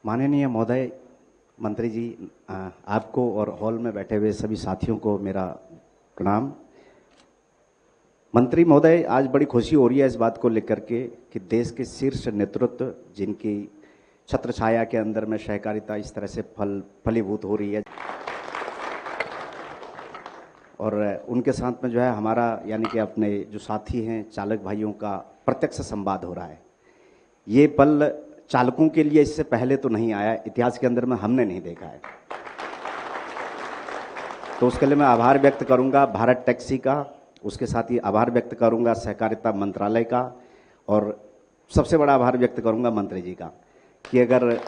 माननीय महोदय, मंत्री जी, आपको और हॉल में बैठे हुए सभी साथियों को मेरा प्रणाम। मंत्री महोदय, आज बड़ी खुशी हो रही है इस बात को लेकर के कि देश के शीर्ष नेतृत्व जिनकी छत्र छाया के अंदर में सहकारिता इस तरह से फलीभूत हो रही है और उनके साथ में जो है हमारा यानी कि अपने जो साथी हैं चालक भाइयों का प्रत्यक्ष संवाद हो रहा है। ये पल चालकों के लिए इससे पहले तो नहीं आया, इतिहास के अंदर में हमने नहीं देखा है। तो उसके लिए मैं आभार व्यक्त करूंगा भारत टैक्सी का, उसके साथ ही आभार व्यक्त करूंगा सहकारिता मंत्रालय का और सबसे बड़ा आभार व्यक्त करूंगा मंत्री जी का कि अगर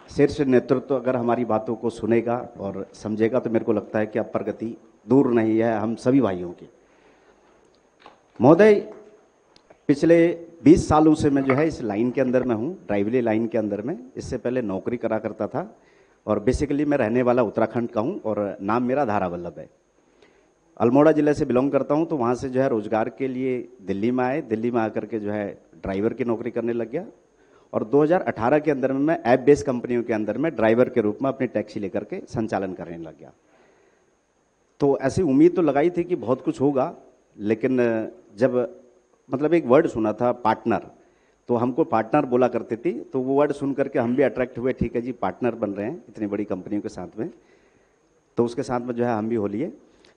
शीर्ष नेतृत्व अगर हमारी बातों को सुनेगा और समझेगा तो मेरे को लगता है कि अब प्रगति दूर नहीं है हम सभी भाइयों की। महोदय, पिछले 20 सालों से मैं जो है इस लाइन के अंदर में हूँ, ड्राइवरी लाइन के अंदर में। इससे पहले नौकरी करा करता था और बेसिकली मैं रहने वाला उत्तराखंड का हूँ और नाम मेरा धारा वल्लभ है। अल्मोड़ा जिले से बिलोंग करता हूँ, तो वहाँ से जो है रोजगार के लिए दिल्ली में आए। दिल्ली में आकर के जो है ड्राइवर की नौकरी करने लग गया और 2018 के अंदर में मैं ऐप बेस्ड कंपनियों के अंदर में ड्राइवर के रूप में अपनी टैक्सी लेकर के संचालन करने लग गया। तो ऐसी उम्मीद तो लगाई थी कि बहुत कुछ होगा, लेकिन जब मतलब एक वर्ड सुना था पार्टनर, तो हमको पार्टनर बोला करते थे, तो वो वर्ड सुन करके हम भी अट्रैक्ट हुए। ठीक है जी, पार्टनर बन रहे हैं इतनी बड़ी कंपनियों के साथ में, तो उसके साथ में जो है हम भी हो लिए।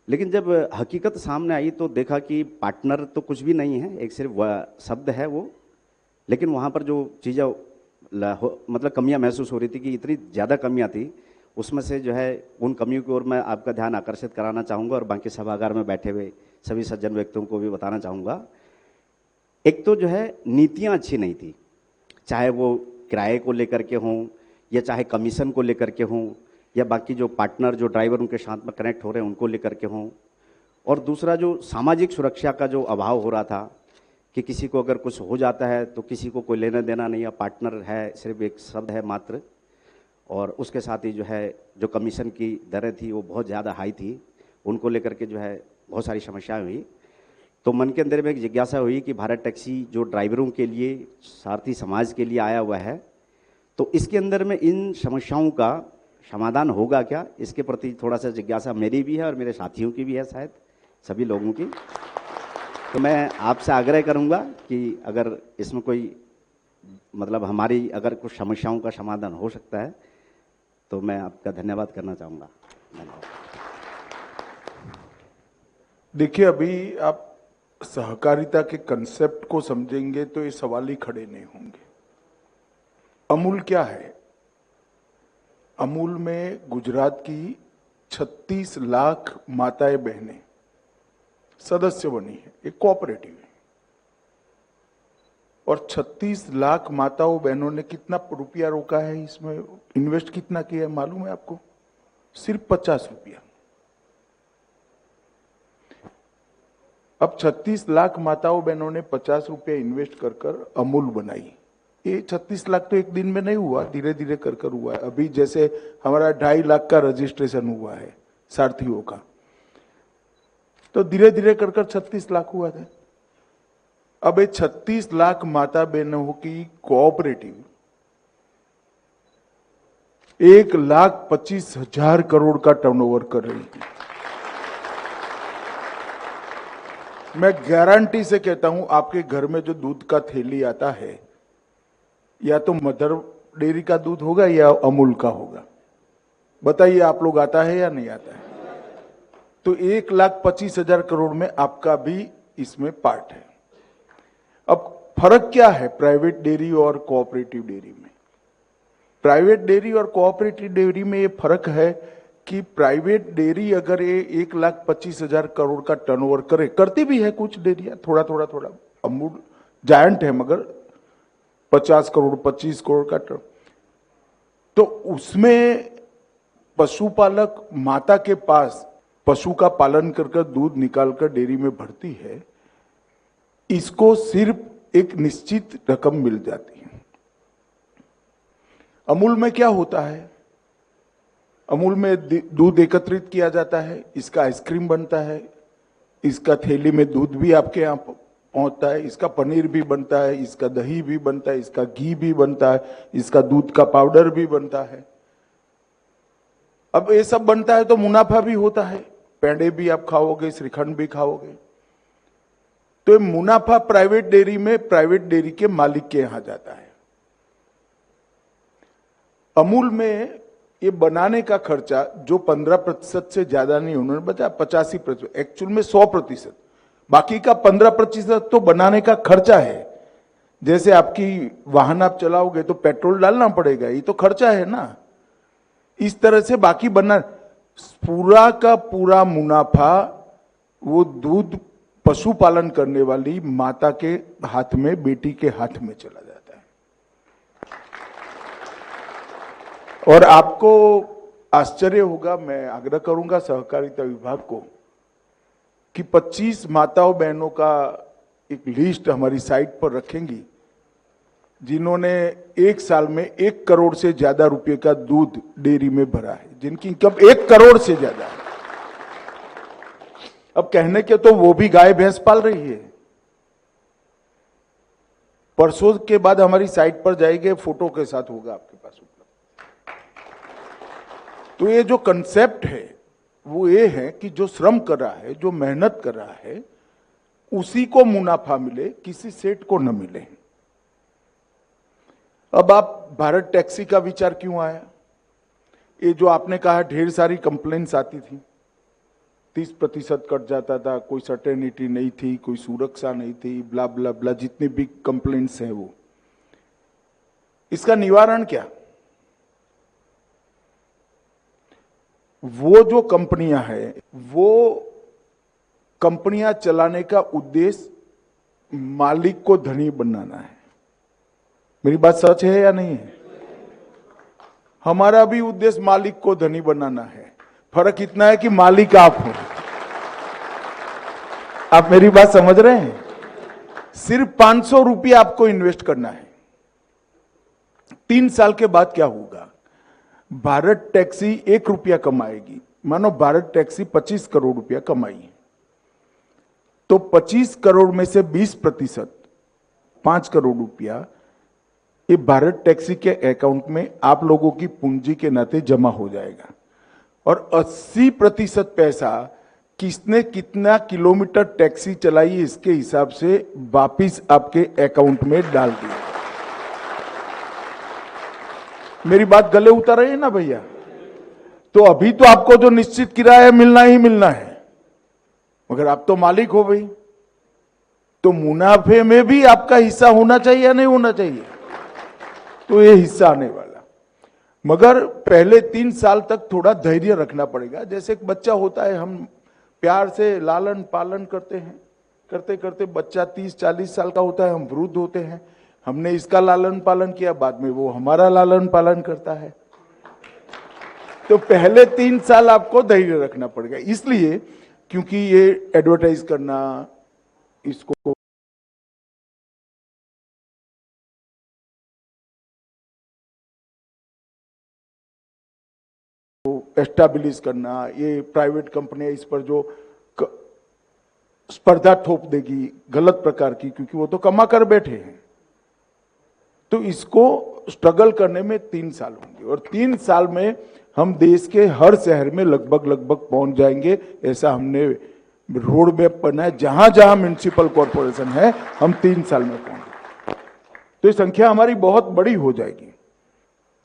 लेकिन जब हकीकत सामने आई तो देखा कि पार्टनर तो कुछ भी नहीं है, एक सिर्फ शब्द है वो। लेकिन वहाँ पर जो चीज़ें मतलब कमियाँ महसूस हो रही थी कि इतनी ज़्यादा कमियाँ थी, उसमें से जो है उन कमियों की ओर मैं आपका ध्यान आकर्षित कराना चाहूँगा और बाकी सभागार में बैठे हुए सभी सज्जन व्यक्तियों को भी बताना चाहूँगा। एक तो जो है नीतियाँ अच्छी नहीं थी, चाहे वो किराए को लेकर के हों या चाहे कमीशन को लेकर के हों या बाकी जो पार्टनर जो ड्राइवर उनके साथ में कनेक्ट हो रहे हैं उनको लेकर के हों। और दूसरा जो सामाजिक सुरक्षा का जो अभाव हो रहा था कि किसी को अगर कुछ हो जाता है तो किसी को कोई लेना देना नहीं है, पार्टनर है सिर्फ एक शब्द है मात्र। और उसके साथ ही जो है जो कमीशन की दरें थी वो बहुत ज़्यादा हाई थी, उनको लेकर के जो है बहुत सारी समस्याएं हुई। तो मन के अंदर में एक जिज्ञासा हुई कि भारत टैक्सी जो ड्राइवरों के लिए सारथी समाज के लिए आया हुआ है, तो इसके अंदर में इन समस्याओं का समाधान होगा क्या, इसके प्रति थोड़ा सा जिज्ञासा मेरी भी है और मेरे साथियों की भी है, शायद सभी लोगों की। तो मैं आपसे आग्रह करूंगा कि अगर इसमें कोई मतलब हमारी अगर कुछ समस्याओं का समाधान हो सकता है तो मैं आपका धन्यवाद करना चाहूँगा। देखिए, अभी आप सहकारिता के कंसेप्ट को समझेंगे तो ये सवाल ही खड़े नहीं होंगे। अमूल क्या है? अमूल में गुजरात की 36 लाख माताएं बहनें सदस्य बनी है, एक कोऑपरेटिव है। और 36 लाख माताओं बहनों ने कितना रुपया रोका है, इसमें इन्वेस्ट कितना किया है मालूम है आपको? सिर्फ 50 रुपया। अब 36 लाख माताओं बहनों ने 50 रुपया इन्वेस्ट कर कर अमूल बनाई। ये 36 लाख तो एक दिन में नहीं हुआ, धीरे धीरे कर कर हुआ है। अभी जैसे हमारा 2.5 लाख का रजिस्ट्रेशन हुआ है सारथियों का, तो धीरे धीरे कर कर 36 लाख हुआ था। अब ये 36 लाख माता बहनों की कोऑपरेटिव 1,25,000 करोड़ का टर्नओवर कर रही है। मैं गारंटी से कहता हूं, आपके घर में जो दूध का थैली आता है या तो मदर डेयरी का दूध होगा या अमूल का होगा। बताइए आप लोग, आता है या नहीं आता है? तो 1,25,000 करोड़ में आपका भी इसमें पार्ट है। अब फर्क क्या है प्राइवेट डेयरी और कोऑपरेटिव डेयरी में? प्राइवेट डेयरी और कोऑपरेटिव डेयरी में ये फर्क है कि प्राइवेट डेयरी अगर ये 1,25,000 करोड़ का टर्नओवर करे, करती भी है कुछ डेयरियां, थोड़ा थोड़ा थोड़ा। अमूल जायंट है मगर 50 करोड़ 25 करोड़ का टर्न, तो उसमें पशुपालक माता के पास पशु का पालन कर दूध निकालकर डेयरी में भरती है, इसको सिर्फ एक निश्चित रकम मिल जाती है। अमूल में क्या होता है? अमूल में दूध एकत्रित किया जाता है, इसका आइसक्रीम बनता है, इसका थैली में दूध भी आपके यहाँ पहुंचता है। इसका पनीर भी बनता है, इसका दही भी बनता है, इसका घी भी बनता है, इसका दूध का पाउडर भी बनता है। अब ये सब बनता है तो मुनाफा भी होता है, पेड़े भी आप खाओगे, श्रीखंड भी खाओगे। तो ये मुनाफा प्राइवेट डेयरी में प्राइवेट डेयरी के मालिक के यहां जाता है। अमूल में ये बनाने का खर्चा जो 15% से ज्यादा नहीं, उन्होंने बताया 85%, एक्चुअल में 100%, बाकी का 15% तो बनाने का खर्चा है। जैसे आपकी वाहन आप चलाओगे तो पेट्रोल डालना पड़ेगा, ये तो खर्चा है ना। इस तरह से बाकी बना पूरा का पूरा मुनाफा वो दूध पशुपालन करने वाली माता के हाथ में, बेटी के हाथ में चला जाता है। और आपको आश्चर्य होगा, मैं आग्रह करूंगा सहकारिता विभाग को कि 25 माताओं बहनों का एक लिस्ट हमारी साइट पर रखेंगी जिन्होंने एक साल में 1 करोड़ से ज्यादा रुपए का दूध डेयरी में भरा है, जिनकी इनकम 1 करोड़ से ज्यादा है। अब कहने के तो वो भी गाय भैंस पाल रही है। परसों के बाद हमारी साइट पर जाएंगे, फोटो के साथ होगा आपके पास उपलब्ध। तो ये जो कंसेप्ट है वो ये है कि जो श्रम कर रहा है, जो मेहनत कर रहा है, उसी को मुनाफा मिले, किसी सेठ को न मिले। अब आप भारत टैक्सी का विचार क्यों आया? ये जो आपने कहा ढेर सारी कंप्लेंट्स आती थी, 30% कट जाता था, कोई सर्टेनिटी नहीं थी, कोई सुरक्षा नहीं थी, ब्ला ब्ला ब्ला, जितनी भी कंप्लेंट्स हैं वो, इसका निवारण क्या? वो जो कंपनियां हैं, वो कंपनियां चलाने का उद्देश्य मालिक को धनी बनाना है। मेरी बात सच है या नहीं है? हमारा भी उद्देश्य मालिक को धनी बनाना है। फर्क इतना है कि मालिक आप हो। आप मेरी बात समझ रहे हैं? सिर्फ 500 रुपया आपको इन्वेस्ट करना है। 3 साल के बाद क्या होगा? भारत टैक्सी 1 रुपया कमाएगी। मानो भारत टैक्सी 25 करोड़ रुपया कमाई, तो 25 करोड़ में से 20%, 5 करोड़ रुपया, ये भारत टैक्सी के अकाउंट में आप लोगों की पूंजी के नाते जमा हो जाएगा। और 80% पैसा किसने कितना किलोमीटर टैक्सी चलाई इसके हिसाब से वापिस आपके अकाउंट में डाल दिया। मेरी बात गले उतर रही है ना भैया? तो अभी तो आपको जो निश्चित किराया मिलना ही मिलना है, मगर आप तो मालिक हो भाई, तो मुनाफे में भी आपका हिस्सा होना चाहिए या नहीं होना चाहिए? तो ये हिस्सा आने वाला, मगर पहले 3 साल तक थोड़ा धैर्य रखना पड़ेगा। जैसे एक बच्चा होता है, हम प्यार से लालन पालन करते हैं, करते करते बच्चा 30-40 साल का होता है, हम वृद्ध होते हैं, हमने इसका लालन पालन किया, बाद में वो हमारा लालन पालन करता है। तो पहले 3 साल आपको धैर्य रखना पड़ेगा, इसलिए क्योंकि ये एडवर्टाइज करना, इसको एस्टैब्लिश करना, ये प्राइवेट कंपनियां इस पर जो स्पर्धा थोप देगी गलत प्रकार की, क्योंकि वो तो कमा कर बैठे हैं, तो इसको स्ट्रगल करने में 3 साल होंगे। और 3 साल में हम देश के हर शहर में लगभग पहुंच जाएंगे। ऐसा हमने रोड मैप बनाया, जहां जहां म्युनिसिपल कॉर्पोरेशन है हम 3 साल में पहुंचे, तो ये संख्या हमारी बहुत बड़ी हो जाएगी।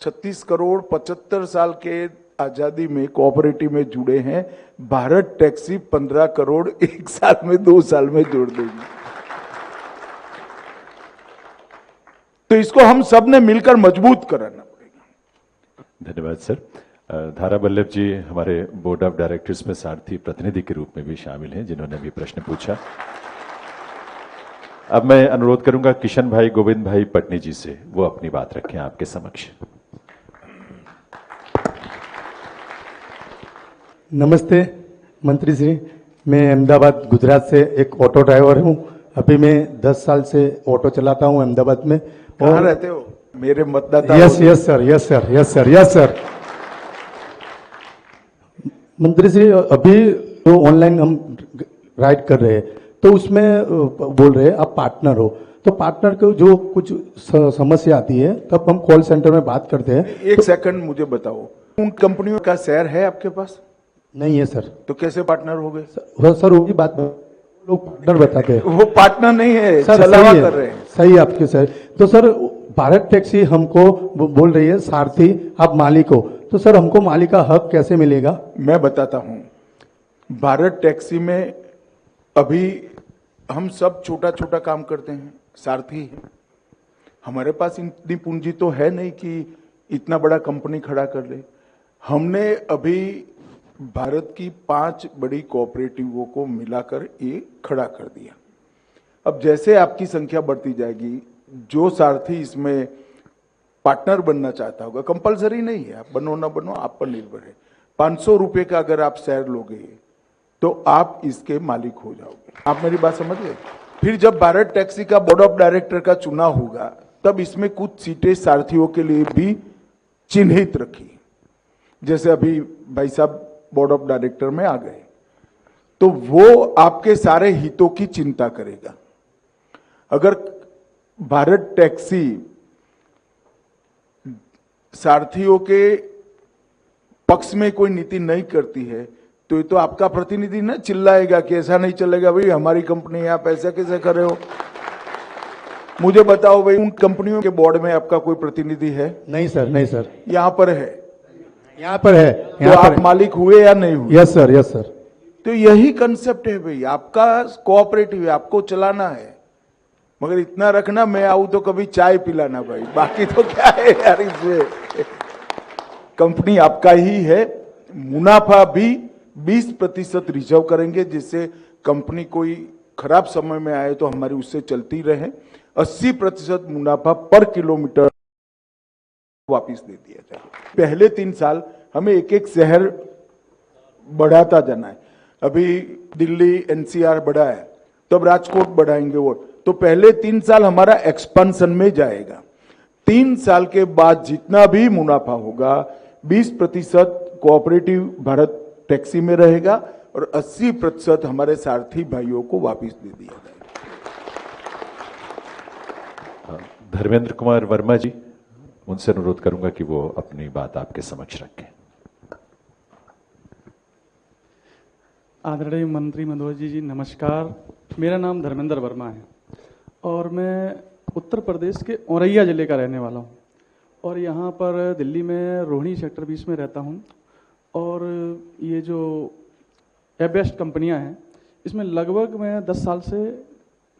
36 करोड़ 75 साल के आजादी में कोऑपरेटिव में जुड़े हैं, भारत टैक्सी 15 करोड़ 1 साल में 2 साल में जोड़ देगी। तो इसको हम सब ने मिलकर मजबूत कराना पड़ेगा। धन्यवाद सर। धारा वल्लभ जी हमारे बोर्ड ऑफ डायरेक्टर्स में सारथी प्रतिनिधि के रूप में भी शामिल हैं, जिन्होंने भी प्रश्न पूछा। अब मैं अनुरोध करूंगा किशन भाई गोविंद भाई पटनी जी से, वो अपनी बात रखें आपके समक्ष। नमस्ते मंत्री श्री, मैं अहमदाबाद गुजरात से एक ऑटो ड्राइवर हूं। अभी मैं 10 साल से ऑटो चलाता हूं अहमदाबाद में। कहाँ रहते हो? मेरे मतदाता। Yes sir. मंत्री श्री, अभी तो ऑनलाइन हम राइड कर रहे हैं, तो उसमें बोल रहे हैं आप पार्टनर हो, तो पार्टनर को जो कुछ समस्या आती है तब हम कॉल सेंटर में बात करते हैं। एक सेकंड मुझे बताओ, उन कंपनियों का शेयर है आपके पास? नहीं है सर। तो कैसे पार्टनर हो गए? सर होगी बात, लोग पार्टनर बताते हैं। वो पार्टनर नहीं है, सर छलावा सही कर है, रहे हैं। सही है आपके सर। तो सर भारत टैक्सी हमको बोल रही है सारथी आप मालिक हो, तो सर हमको मालिक का हक कैसे मिलेगा? मैं बताता हूं, भारत टैक्सी में अभी हम सब छोटा छोटा काम करते हैं, सारथी है। हमारे पास इतनी पूंजी तो है नहीं कि इतना बड़ा कंपनी खड़ा कर ले। हमने अभी भारत की 5 बड़ी कोऑपरेटिवों को मिलाकर ये खड़ा कर दिया। अब जैसे आपकी संख्या बढ़ती जाएगी, जो सारथी इसमें पार्टनर बनना चाहता होगा, कंपलसरी नहीं है, आप बनो ना बनो आप पर निर्भर है। 500 रुपए का अगर आप शेयर लोगे तो आप इसके मालिक हो जाओगे। आप मेरी बात समझ गए? फिर जब भारत टैक्सी का बोर्ड ऑफ डायरेक्टर का चुनाव होगा, तब इसमें कुछ सीटें सारथियों के लिए भी चिन्हित रखी, जैसे अभी भाई साहब बोर्ड ऑफ डायरेक्टर में आ गए, तो वो आपके सारे हितों की चिंता करेगा। अगर भारत टैक्सी सारथियों के पक्ष में कोई नीति नहीं करती है, तो ये तो आपका प्रतिनिधि ना चिल्लाएगा कि ऐसा नहीं चलेगा भाई, हमारी कंपनी है, आप ऐसा कैसे कर रहे हो। मुझे बताओ भाई, उन कंपनियों के बोर्ड में आपका कोई प्रतिनिधि है? नहीं सर, नहीं सर। यहां पर है? यहाँ पर है। तो आप मालिक हुए या नहीं हुए? Yes sir, yes sir. तो यही कंसेप्ट है भाई, आपका कोऑपरेटिव है, आपको चलाना है, मगर इतना रखना मैं आऊं तो कभी चाय पिलाना भाई, बाकी तो क्या है यार, इसमें कंपनी आपका ही है। मुनाफा भी 20% रिजर्व करेंगे, जिससे कंपनी कोई खराब समय में आए तो हमारी उससे चलती रहे। 80% मुनाफा पर किलोमीटर वापिस दे दिया जाए। पहले 3 साल हमें एक एक शहर बढ़ाता जाना है। अभी दिल्ली एनसीआर बढ़ा है, तब राजकोट बढ़ाएंगे वो, तो पहले 3 साल हमारा एक्सपेंशन में जाएगा। 3 साल के बाद जितना भी मुनाफा होगा 20% कोऑपरेटिव भारत टैक्सी में रहेगा और 80% हमारे सारथी भाइयों को वापस दे दिया जाएगा। धर्मेंद्र कुमार वर्मा जी, उनसे अनुरोध करूंगा कि वो अपनी बात आपके समक्ष रखें। आदरणीय मंत्री मधोजी जी नमस्कार। मेरा नाम धर्मेंद्र वर्मा है और मैं उत्तर प्रदेश के औरैया जिले का रहने वाला हूँ और यहाँ पर दिल्ली में रोहिणी सेक्टर 20 में रहता हूँ। और ये जो एबेस्ट कंपनियाँ हैं, इसमें लगभग मैं 10 साल से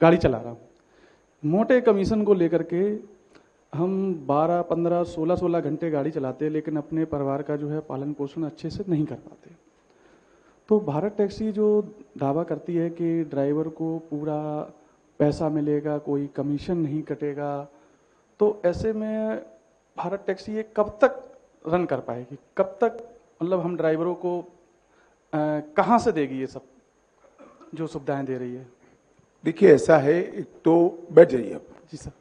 गाड़ी चला रहा हूँ। मोटे कमीशन को लेकर के हम 12, 15, 16 घंटे गाड़ी चलाते हैं, लेकिन अपने परिवार का जो है पालन पोषण अच्छे से नहीं कर पाते। तो भारत टैक्सी जो दावा करती है कि ड्राइवर को पूरा पैसा मिलेगा, कोई कमीशन नहीं कटेगा, तो ऐसे में भारत टैक्सी ये कब तक रन कर पाएगी? कब तक मतलब हम ड्राइवरों को कहाँ से देगी ये सब जो सुविधाएं दे रही है? देखिए ऐसा है, एक तो बैठ जाइए आप। जी सर।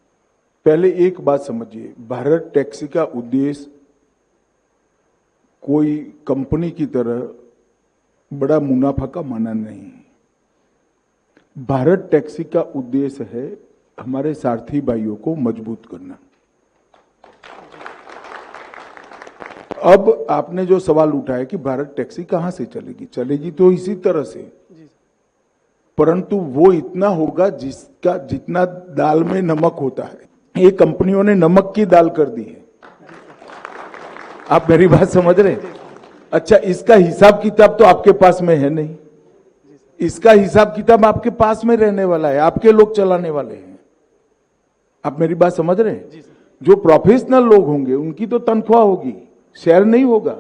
पहले एक बात समझिए, भारत टैक्सी का उद्देश्य कोई कंपनी की तरह बड़ा मुनाफा कमाना नहीं है। भारत टैक्सी का उद्देश्य है हमारे सारथी भाइयों को मजबूत करना। अब आपने जो सवाल उठाया कि भारत टैक्सी कहां से चलेगी, चलेगी तो इसी तरह से, परंतु वो इतना होगा जिसका जितना दाल में नमक होता है। ये कंपनियों ने नमक की दाल कर दी है। आप मेरी बात समझ रहे हैं? अच्छा, इसका हिसाब किताब तो आपके पास में है नहीं, इसका हिसाब किताब आपके पास में रहने वाला है, आपके लोग चलाने वाले हैं। आप मेरी बात समझ रहे हैं? जो प्रोफेशनल लोग होंगे उनकी तो तनख्वाह होगी, शेयर नहीं होगा।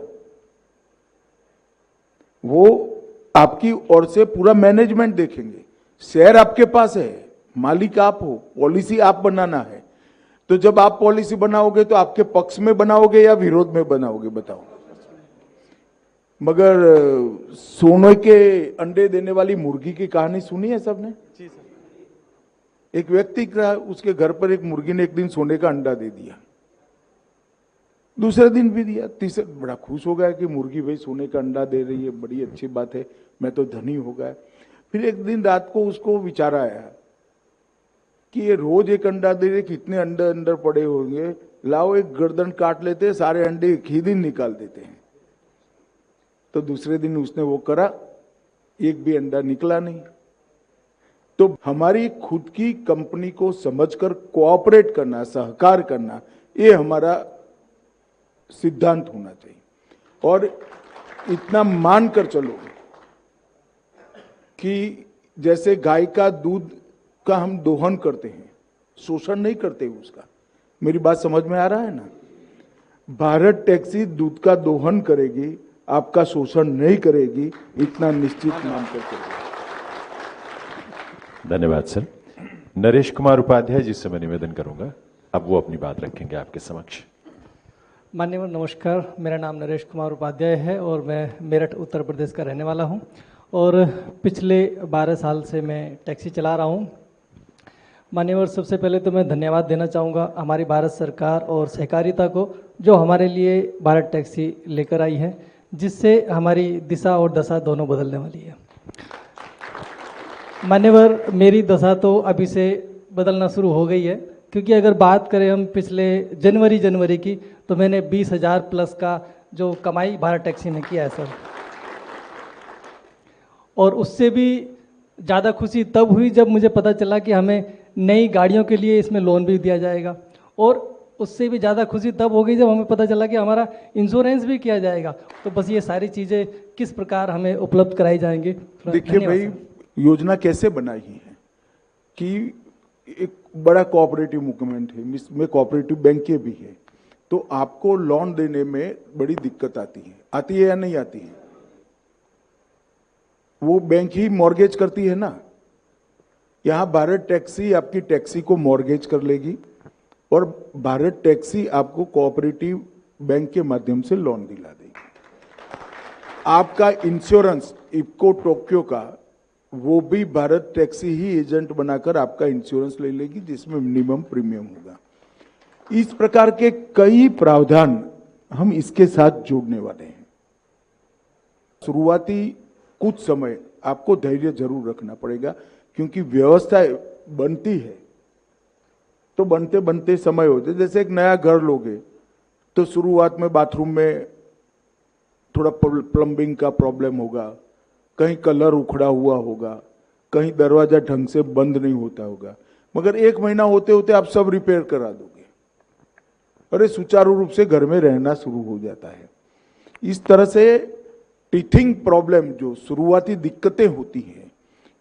वो आपकी ओर से पूरा मैनेजमेंट देखेंगे। शेयर आपके पास है, मालिक आप हो, पॉलिसी आप बनाना है। तो जब आप पॉलिसी बनाओगे तो आपके पक्ष में बनाओगे या विरोध में बनाओगे, बताओ। मगर सोने के अंडे देने वाली मुर्गी की कहानी सुनी है सबने? जी सर। एक व्यक्ति का, उसके घर पर एक मुर्गी ने एक दिन सोने का अंडा दे दिया, दूसरे दिन भी दिया, तीसरे बड़ा खुश हो गया कि मुर्गी भाई सोने का अंडा दे रही है, बड़ी अच्छी बात है, मैं तो धनी हो गया। फिर एक दिन रात को उसको विचार आया कि ये रोज एक अंडा दे रहे, कितने अंडे अंदर पड़े होंगे, लाओ एक गर्दन काट लेते हैं, सारे अंडे एक ही दिन निकाल देते हैं। तो दूसरे दिन उसने वो करा, एक भी अंडा निकला नहीं। तो हमारी खुद की कंपनी को समझकर कोऑपरेट करना, सहकार करना, ये हमारा सिद्धांत होना चाहिए। और इतना मानकर चलो कि जैसे गाय का दूध का हम दोहन करते हैं, शोषण नहीं करते उसका। मेरी बात समझ में आ रहा है ना? भारत टैक्सी दूध का दोहन करेगी, आपका शोषण नहीं करेगी, इतना निश्चित मानकर चलो। धन्यवाद सर। नरेश कुमार उपाध्याय जी से मैं निवेदन करूंगा, अब वो अपनी बात रखेंगे आपके समक्ष। माननीय नमस्कार, मेरा नाम नरेश कुमार उपाध्याय है और मैं मेरठ उत्तर प्रदेश का रहने वाला हूं और पिछले 12 साल से मैं टैक्सी चला रहा हूं। माननीय, सबसे पहले तो मैं धन्यवाद देना चाहूँगा हमारी भारत सरकार और सहकारिता को, जो हमारे लिए भारत टैक्सी लेकर आई है, जिससे हमारी दिशा और दशा दोनों बदलने वाली है। मान्यवर, मेरी दशा तो अभी से बदलना शुरू हो गई है, क्योंकि अगर बात करें हम पिछले जनवरी की, तो मैंने 20,000 प्लस का जो कमाई भारत टैक्सी में किया है सर। और उससे भी ज़्यादा खुशी तब हुई जब मुझे पता चला कि हमें नई गाड़ियों के लिए इसमें लोन भी दिया जाएगा, और उससे भी ज़्यादा खुशी तब हो गई जब हमें पता चला कि हमारा इंश्योरेंस भी किया जाएगा। तो बस ये सारी चीज़ें किस प्रकार हमें उपलब्ध कराई जाएंगी। देखिए भाई, योजना कैसे बनाई है कि एक बड़ा कोऑपरेटिव मूवमेंट है, इसमें कोऑपरेटिव बैंक भी है, तो आपको लोन देने में बड़ी दिक्कत आती है या नहीं आती है? वो बैंक ही मॉर्गेज करती है ना। यहां भारत टैक्सी आपकी टैक्सी को मॉर्गेज कर लेगी और भारत टैक्सी आपको कोऑपरेटिव बैंक के माध्यम से लोन दिला देगी। आपका इंश्योरेंस इफ्को टोक्यो का, वो भी भारत टैक्सी ही एजेंट बनाकर आपका इंश्योरेंस ले लेगी, जिसमें मिनिमम प्रीमियम होगा। इस प्रकार के कई प्रावधान हम इसके साथ जोड़ने वाले हैं। शुरुआती कुछ समय आपको धैर्य जरूर रखना पड़ेगा, क्योंकि व्यवस्था बनती है तो बनते बनते समय होते। जैसे एक नया घर लोगे तो शुरुआत में बाथरूम में थोड़ा प्लम्बिंग का प्रॉब्लम होगा, कहीं कलर उखड़ा हुआ होगा, कहीं दरवाजा ढंग से बंद नहीं होता होगा, मगर 1 महीना होते होते आप सब रिपेयर करा दोगे, अरे सुचारू रूप से घर में रहना शुरू हो जाता है। इस तरह से टीथिंग प्रॉब्लम, जो शुरुआती दिक्कतें होती हैं,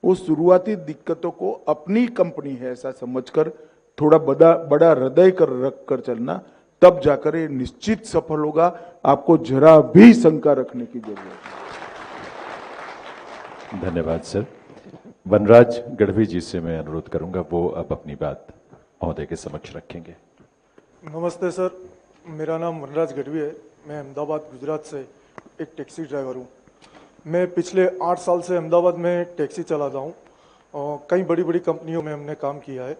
वो शुरुआती दिक्कतों को अपनी कंपनी है ऐसा समझकर थोड़ा बड़ा हृदय कर रख कर चलना, तब जाकर ये निश्चित सफल होगा। आपको जरा भी शंका रखने की जरूरत नहीं। धन्यवाद सर। वनराज गढ़वी जी से मैं अनुरोध करूंगा, वो अब अपनी बात महोदय के समक्ष रखेंगे। नमस्ते सर, मेरा नाम वनराज गढ़वी है। मैं अहमदाबाद गुजरात से एक टैक्सी ड्राइवर हूँ। मैं पिछले 8 साल से अहमदाबाद में टैक्सी चलाता हूँ और कई बड़ी बड़ी कंपनियों में हमने काम किया है।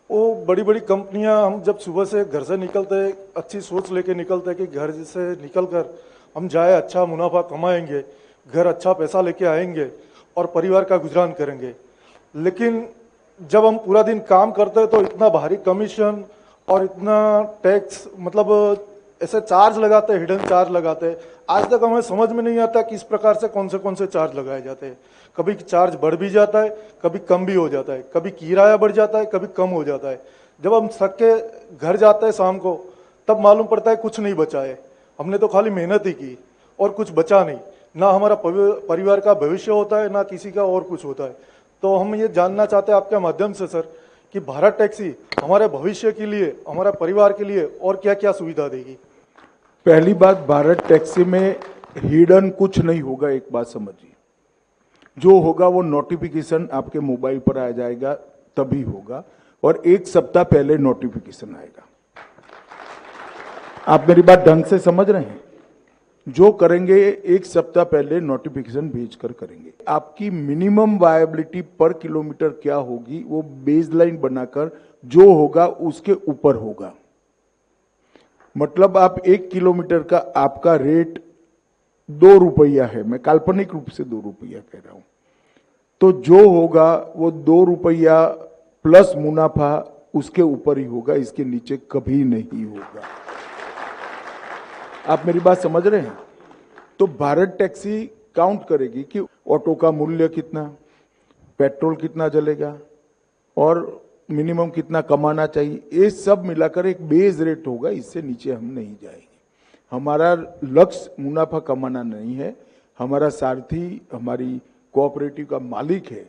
वो बड़ी बड़ी कंपनियां, हम जब सुबह से घर से निकलते हैं, अच्छी सोच लेके निकलते हैं कि घर से निकलकर हम जाए, अच्छा मुनाफा कमाएंगे, घर अच्छा पैसा लेके आएंगे और परिवार का गुजरान करेंगे। लेकिन जब हम पूरा दिन काम करते हैं तो इतना भारी कमीशन और इतना टैक्स, मतलब ऐसे चार्ज लगाते हैं, हिडन चार्ज लगाते हैं। आज तक हमें समझ में नहीं आता किस प्रकार से कौन से चार्ज लगाए जाते हैं। कभी चार्ज बढ़ भी जाता है, कभी कम भी हो जाता है, कभी किराया बढ़ जाता है, कभी कम हो जाता है। जब हम थक के घर जाते हैं शाम को, तब मालूम पड़ता है कुछ नहीं बचा है। हमने तो खाली मेहनत ही की और कुछ बचा नहीं। ना हमारा परिवार का भविष्य होता है, ना किसी का और कुछ होता है। तो हम ये जानना चाहते हैं आपके माध्यम से सर कि भारत टैक्सी हमारे भविष्य के लिए, हमारे परिवार के लिए और क्या क्या सुविधा देगी। पहली बात, भारत टैक्सी में हिडन कुछ नहीं होगा। एक बात समझिए, जो होगा वो नोटिफिकेशन आपके मोबाइल पर आ जाएगा, तभी होगा, और 1 सप्ताह पहले नोटिफिकेशन आएगा। आप मेरी बात ढंग से समझ रहे हैं? जो करेंगे 1 सप्ताह पहले नोटिफिकेशन भेजकर करेंगे। आपकी मिनिमम वायबिलिटी पर किलोमीटर क्या होगी, वो बेसलाइन बनाकर जो होगा उसके ऊपर होगा। मतलब आप 1 किलोमीटर का आपका रेट 2 रुपया है, मैं काल्पनिक रूप से 2 रुपया कह रहा हूं, तो जो होगा वो 2 रुपया प्लस मुनाफा उसके ऊपर ही होगा, इसके नीचे कभी नहीं होगा। आप मेरी बात समझ रहे हैं? तो भारत टैक्सी काउंट करेगी कि ऑटो का मूल्य कितना, पेट्रोल कितना जलेगा और मिनिमम कितना कमाना चाहिए, ये सब मिलाकर एक बेस रेट होगा। इससे नीचे हम नहीं जाएंगे। हमारा लक्ष्य मुनाफा कमाना नहीं है। हमारा सारथी हमारी कोऑपरेटिव का मालिक है,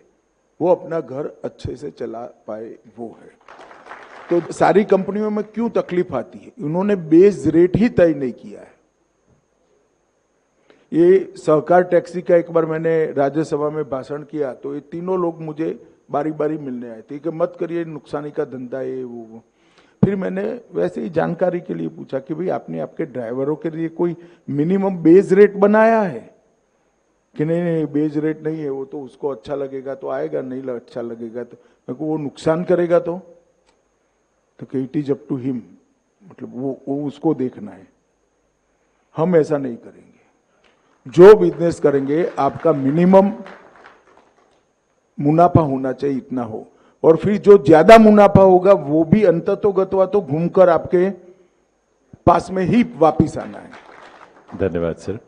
वो अपना घर अच्छे से चला पाए, वो है। तो सारी कंपनियों में क्यों तकलीफ आती है? उन्होंने बेस रेट ही तय नहीं किया है। ये सहकार टैक्सी का एक बार मैंने राज्यसभा में भाषण किया तो ये तीनों लोग मुझे बारी बारी मिलने आए थे कि मत करिए, नुकसानी का धंधा है वो। फिर मैंने वैसे ही जानकारी के लिए पूछा कि भाई आपने आपके ड्राइवरों के लिए कोई मिनिमम बेस रेट बनाया है कि नहीं, बेस रेट नहीं है, वो तो उसको अच्छा लगेगा तो आएगा, नहीं अच्छा लगेगा तो मेरे को वो नुकसान करेगा तो it is up to him, मतलब वो उसको देखना है। हम ऐसा नहीं करेंगे। जो बिजनेस करेंगे आपका मिनिमम मुनाफा होना चाहिए, इतना हो, और फिर जो ज्यादा मुनाफा होगा वो भी अंततोगत्वा तो घूमकर आपके पास में ही वापिस आना है। धन्यवाद सर।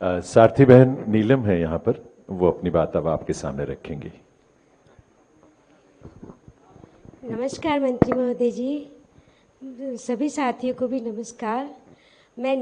सारथी बहन नीलम है यहाँ पर, वो अपनी बात अब आपके सामने रखेंगी। नमस्कार मंत्री महोदय जी, सभी साथियों को भी नमस्कार। मैं